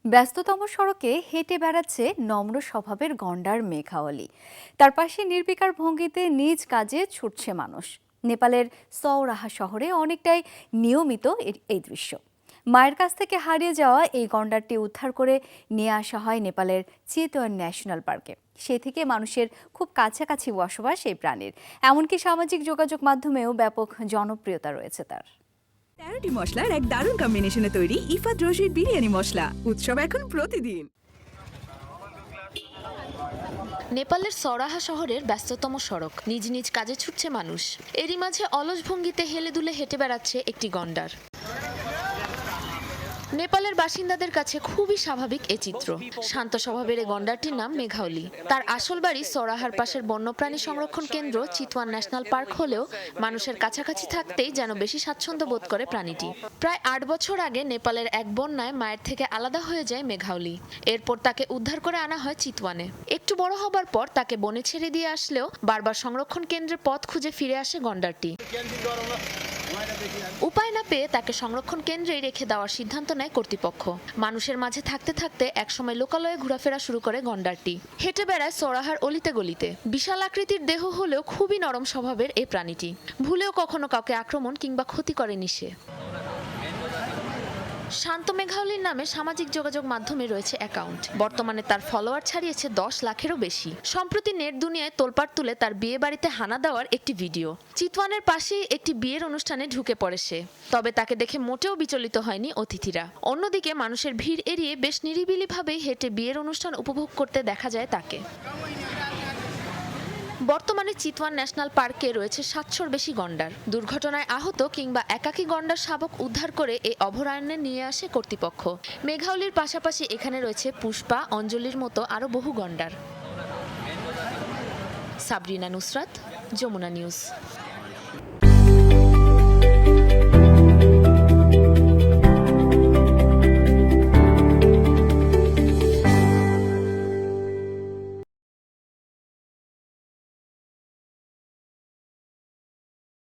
ব্যস্ততম সড়কে হেঁটে বেড়াচ্ছে নম্র স্বভাবের গন্ডার মেঘাওয়ালি। তার পাশে নির্বিকার ভঙ্গিতে নিজ কাজে ছুটছে মানুষ। নেপালের সওরাহা শহরে অনেকটাই নিয়মিত এই দৃশ্য। মায়ের কাছ থেকে হারিয়ে যাওয়া এই গন্ডারটি উদ্ধার করে নিয়ে আসা হয় নেপালের চিতওয়ান ন্যাশনাল পার্কে। সে থেকে মানুষের খুব কাছাকাছি বসবাস এই প্রাণীর, এমনকি সামাজিক যোগাযোগ মাধ্যমেও ব্যাপক জনপ্রিয়তা রয়েছে তার। 13টি মশলার এক দারুণ কম্বিনেশনে তৈরি ইফাত রশিদ বিরিয়ানি মশলা। উৎসব এখন প্রতিদিন। নেপালের সরাহা শহরের ব্যস্ততম সড়ক, নিজ নিজ কাজে ছুটছে মানুষ। এরই মাঝে অলস ভঙ্গিতে হেলে দুলে হেঁটে বেড়াচ্ছে একটি গন্ডার। নেপালের বাসিন্দাদের কাছে খুবই স্বাভাবিক এ চিত্র। শান্ত স্বভাবের এই গন্ডারটির নাম মেঘাওলি। তার আসল বাড়ি সরাহার পাশের বন্যপ্রাণী সংরক্ষণ কেন্দ্র চিতওয়ান ন্যাশনাল পার্ক হলেও মানুষের কাছাকাছি থাকতেই যেন বেশি স্বাচ্ছন্দ্য বোধ করে প্রাণীটি। প্রায় 8 বছর আগে নেপালের এক বন্যায় মায়ের থেকে আলাদা হয়ে যায় মেঘাওলি। এরপর তাকে উদ্ধার করে আনা হয় চিতওয়ানে। একটু বড় হবার পর তাকে বনে ছেড়ে দিয়ে আসলেও বারবার সংরক্ষণ কেন্দ্রের পথ খুঁজে ফিরে আসে গন্ডারটি। উপায় না পেয়ে তাকে সংরক্ষণ কেন্দ্রেই রেখে দেওয়ার সিদ্ধান্ত নেয় কর্তৃপক্ষ। মানুষের মাঝে থাকতে থাকতে একসময় লোকালয়ে ঘোরাফেরা শুরু করে গন্ডারটি। হেঁটে বেড়ায় সরাহার অলিতে গলিতে। বিশাল আকৃতির দেহ হলেও খুবই নরম স্বভাবের এই প্রাণীটি। ভুলেও কখনো কাউকে আক্রমণ কিংবা ক্ষতি করেনি সে। শান্ত মেঘাওলির নামে সামাজিক যোগাযোগ মাধ্যমে রয়েছে অ্যাকাউন্ট। বর্তমানে তার ফলোয়ার ছাড়িয়েছে 10 লাখেরও বেশি। সম্প্রতি নেট দুনিয়ায় তোলপাড় তুলে তার বিয়ে বাড়িতে হানা দেওয়ার একটি ভিডিও। চিতওয়ানের পাশেই একটি বিয়ের অনুষ্ঠানে ঢুকে পড়ে সে। তবে তাকে দেখে মোটেও বিচলিত হয়নি অতিথিরা। অন্যদিকে মানুষের ভিড় এড়িয়ে বেশ নিরিবিলিভাবেই হেঁটে বিয়ের অনুষ্ঠান উপভোগ করতে দেখা যায় তাকে। বর্তমানে চিতওয়ান ন্যাশনাল পার্কে রয়েছে 700-র বেশি গন্ডার। দুর্ঘটনায় আহত কিংবা একাকী গন্ডার শাবক উদ্ধার করে এই অভয়ারণ্যে নিয়ে আসে কর্তৃপক্ষ। মেঘাওলির পাশাপাশি এখানে রয়েছে পুষ্পা, অঞ্জলির মতো আরও বহু গন্ডার। সাবরিনা নুসরাত, যমুনা নিউজ।